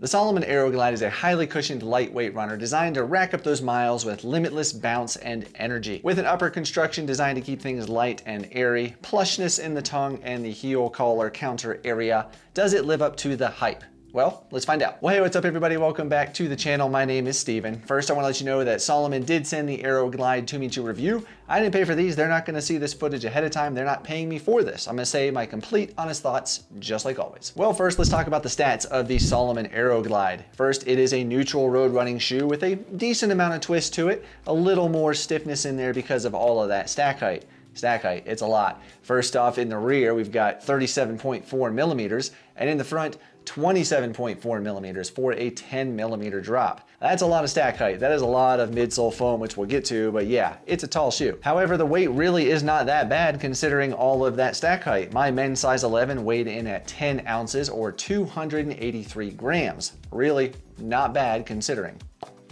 The Salomon Aero Glide is a highly cushioned lightweight runner designed to rack up those miles with limitless bounce and energy. With an upper construction designed to keep things light and airy, plushness in the tongue and the heel collar counter area, does it live up to the hype? Well, let's find out. Well, hey, what's up everybody? Welcome back to the channel. My name is Steven. First, I want to let you know that Salomon did send the Aero Glide to me to review. I didn't pay for these. They're not going to see this footage ahead of time. They're not paying me for this. I'm going to say my complete honest thoughts, just like always. Well, first, let's talk about the stats of the Salomon Aero Glide. First, it is a neutral road running shoe with a decent amount of twist to it, a little more stiffness in there because of all of that stack height. Stack height, it's a lot. First off, in the rear, we've got 37.4 millimeters, and in the front, 27.4 millimeters for a 10 millimeter drop. That's a lot of stack height. That is a lot of midsole foam, which we'll get to, but yeah, it's a tall shoe. However, the weight really is not that bad considering all of that stack height. My men's size 11 weighed in at 10 ounces or 283 grams. Really not bad considering.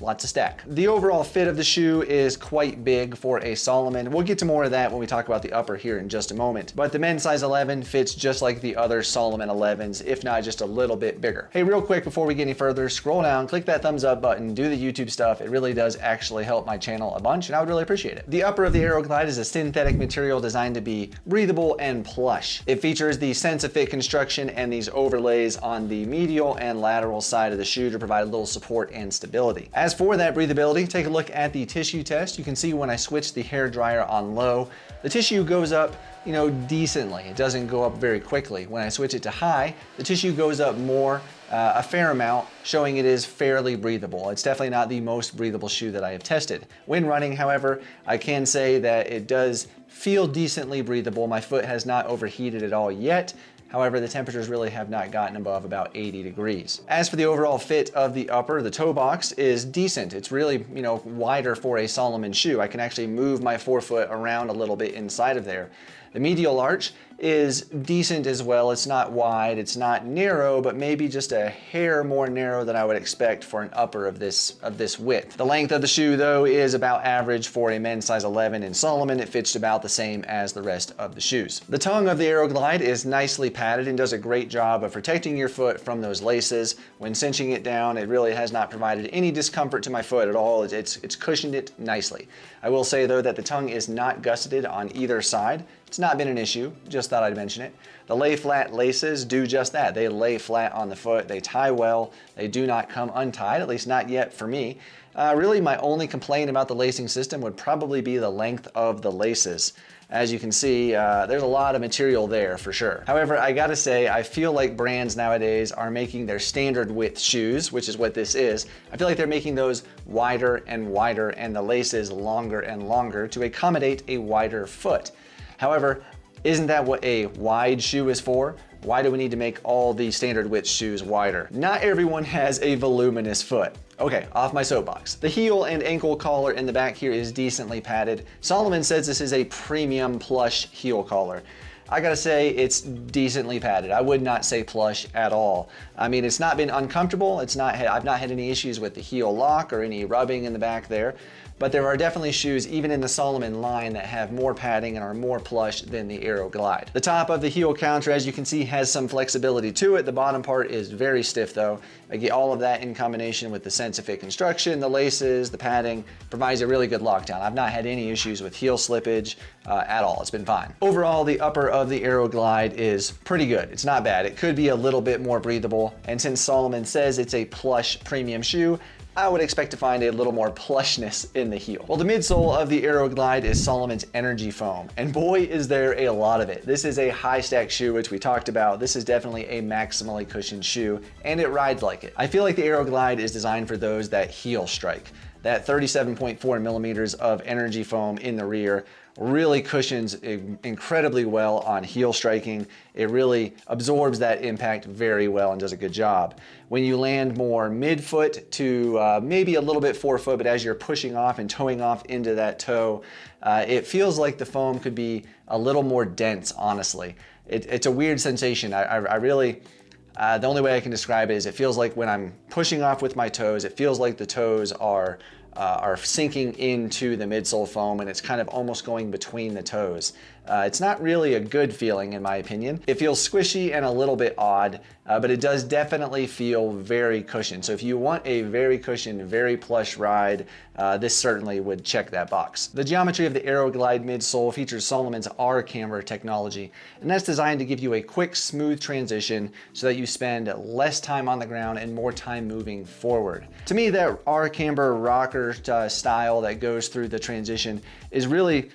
Lots of stack. The overall fit of the shoe is quite big for a Salomon. We'll get to more of that when we talk about the upper here in just a moment. But the men's size 11 fits just like the other Salomon 11s, if not just a little bit bigger. Hey, real quick before we get any further, scroll down, click that thumbs up button, do the YouTube stuff. It really does actually help my channel a bunch and I would really appreciate it. The upper of the Aero Glide is a synthetic material designed to be breathable and plush. It features the SensaFit construction and these overlays on the medial and lateral side of the shoe to provide a little support and stability. As for that breathability, take a look at the tissue test. You can see when I switch the hair dryer on low, the tissue goes up, decently. It doesn't go up very quickly. When I switch it to high, the tissue goes up more, a fair amount, showing it is fairly breathable. It's definitely not the most breathable shoe that I have tested. When running, however, I can say that it does feel decently breathable. My foot has not overheated at all yet. However, the temperatures really have not gotten above about 80 degrees. As for the overall fit of the upper, the toe box is decent. It's really, wider for a Salomon shoe. I can actually move my forefoot around a little bit inside of there. The medial arch is decent as well. It's not wide, it's not narrow, but maybe just a hair more narrow than I would expect for an upper of this width. The length of the shoe though is about average for a men's size 11 in Salomon. It fits about the same as the rest of the shoes. The tongue of the Aero Glide is nicely padded and does a great job of protecting your foot from those laces. When cinching it down, it really has not provided any discomfort to my foot at all. It's cushioned it nicely. I will say though that the tongue is not gusseted on either side. It's not been an issue, just thought I'd mention it. The lay flat laces do just that. They lay flat on the foot, they tie well, they do not come untied, at least not yet for me. Really my only complaint about the lacing system would probably be the length of the laces. As you can see, there's a lot of material there for sure. However, I gotta say, I feel like brands nowadays are making their standard width shoes, which is what this is. I feel like they're making those wider and wider and the laces longer and longer to accommodate a wider foot. However, isn't that what a wide shoe is for? Why do we need to make all the standard width shoes wider? Not everyone has a voluminous foot. Okay, off my soapbox. The heel and ankle collar in the back here is decently padded. Salomon says this is a premium plush heel collar. I gotta say, it's decently padded. I would not say plush at all. I mean, it's not been uncomfortable. I've not had any issues with the heel lock or any rubbing in the back there. But there are definitely shoes, even in the Salomon line, that have more padding and are more plush than the Aero Glide. The top of the heel counter, as you can see, has some flexibility to it. The bottom part is very stiff though. Again, all of that in combination with the SensaFit construction, the laces, the padding, provides a really good lockdown. I've not had any issues with heel slippage at all. It's been fine. Overall, the upper of the Aero Glide is pretty good. It's not bad. It could be a little bit more breathable. And since Salomon says it's a plush premium shoe, I would expect to find a little more plushness in the heel. Well, the midsole of the Aero Glide is Salomon's energy foam, and boy is there a lot of it. This is a high stack shoe, which we talked about. This is definitely a maximally cushioned shoe, and it rides like it. I feel like the Aero Glide is designed for those that heel strike. That 37.4 millimeters of energy foam in the rear really cushions incredibly well on heel striking. It really absorbs that impact very well and does a good job. When you land more midfoot to maybe a little bit forefoot, but as you're pushing off and toeing off into that toe, it feels like the foam could be a little more dense, honestly. It's a weird sensation. I really, the only way I can describe it is it feels like when I'm pushing off with my toes, it feels like the toes are are sinking into the midsole foam, and it's kind of almost going between the toes. It's not really a good feeling in my opinion. It feels squishy and a little bit odd, but it does definitely feel very cushioned. So if you want a very cushioned, very plush ride, this certainly would check that box. The geometry of the Aero Glide midsole features Salomon's R camber technology, and that's designed to give you a quick, smooth transition so that you spend less time on the ground and more time moving forward. To me, that R camber rocker style that goes through the transition is really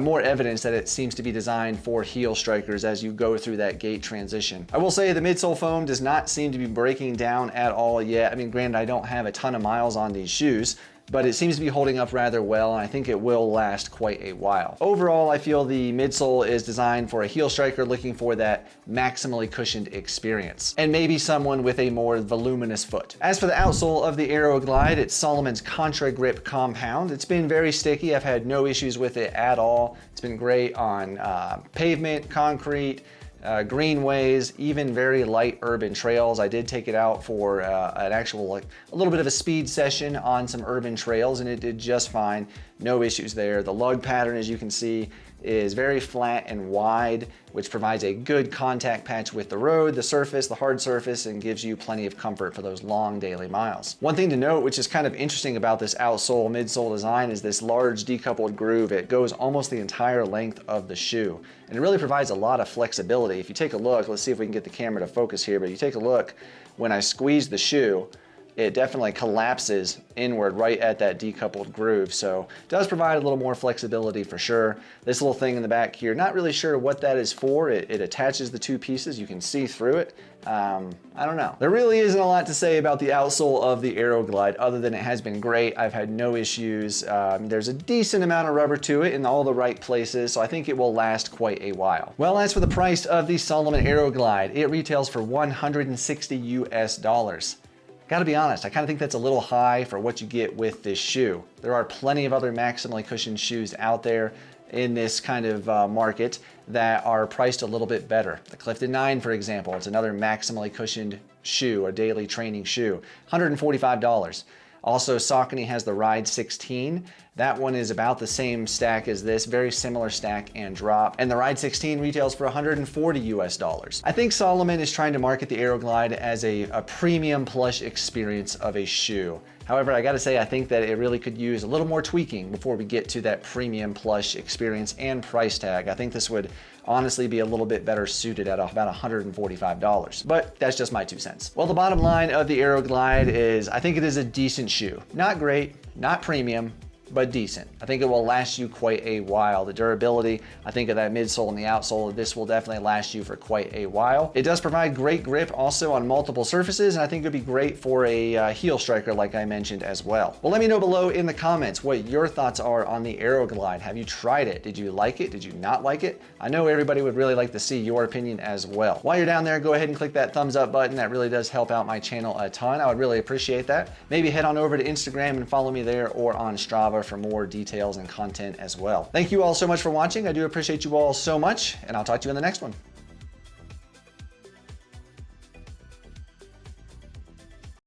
more evidence that it seems to be designed for heel strikers as you go through that gait transition. I will say the midsole foam does not seem to be breaking down at all yet. I mean, granted, I don't have a ton of miles on these shoes, but it seems to be holding up rather well, and I think it will last quite a while. Overall, I feel the midsole is designed for a heel striker looking for that maximally cushioned experience, and maybe someone with a more voluminous foot. As for the outsole of the Aero Glide, it's Salomon's Contra Grip compound. It's been very sticky. I've had no issues with it at all. It's been great on pavement, concrete, greenways, even very light urban trails. I did take it out for an actual, like a little bit of a speed session on some urban trails, and it did just fine. No issues there. The lug pattern, as you can see, is very flat and wide, which provides a good contact patch with the road, the surface, the hard surface, and gives you plenty of comfort for those long daily miles. One thing to note, which is kind of interesting about this outsole midsole design, is this large decoupled groove. It goes almost the entire length of the shoe, and it really provides a lot of flexibility. If you take a look, let's see if we can get the camera to focus here, but you take a look, when I squeeze the shoe, it definitely collapses inward right at that decoupled groove. So it does provide a little more flexibility for sure. This little thing in the back here, not really sure what that is for. It attaches the two pieces. You can see through it. I don't know. There really isn't a lot to say about the outsole of the Aero Glide other than it has been great. I've had no issues. There's a decent amount of rubber to it in all the right places, so I think it will last quite a while. Well, as for the price of the Salomon Aero Glide, it retails for $160 US. Gotta be honest, I kind of think that's a little high for what you get with this shoe. There are plenty of other maximally cushioned shoes out there in this kind of market that are priced a little bit better. The Clifton 9, for example, it's another maximally cushioned shoe, a daily training shoe, $145. Also, Saucony has the Ride 16. That one is about the same stack as this, very similar stack and drop. And the Ride 16 retails for $140 US. I think Salomon is trying to market the Aero Glide as a premium plush experience of a shoe. However, I gotta say, I think that it really could use a little more tweaking before we get to that premium plush experience and price tag. I think this would honestly be a little bit better suited at about $145, but that's just my 2 cents. Well, the bottom line of the Aero Glide is I think it is a decent shoe. Not great, not premium, but decent. I think it will last you quite a while. The durability, I think of that midsole and the outsole, this will definitely last you for quite a while. It does provide great grip also on multiple surfaces, and I think it'd be great for a heel striker like I mentioned as well. Well, let me know below in the comments what your thoughts are on the Aero Glide. Have you tried it? Did you like it? Did you not like it? I know everybody would really like to see your opinion as well. While you're down there, go ahead and click that thumbs up button. That really does help out my channel a ton. I would really appreciate that. Maybe head on over to Instagram and follow me there, or on Strava for more details and content as well. Thank you all so much for watching. I do appreciate you all so much, and I'll talk to you in the next one.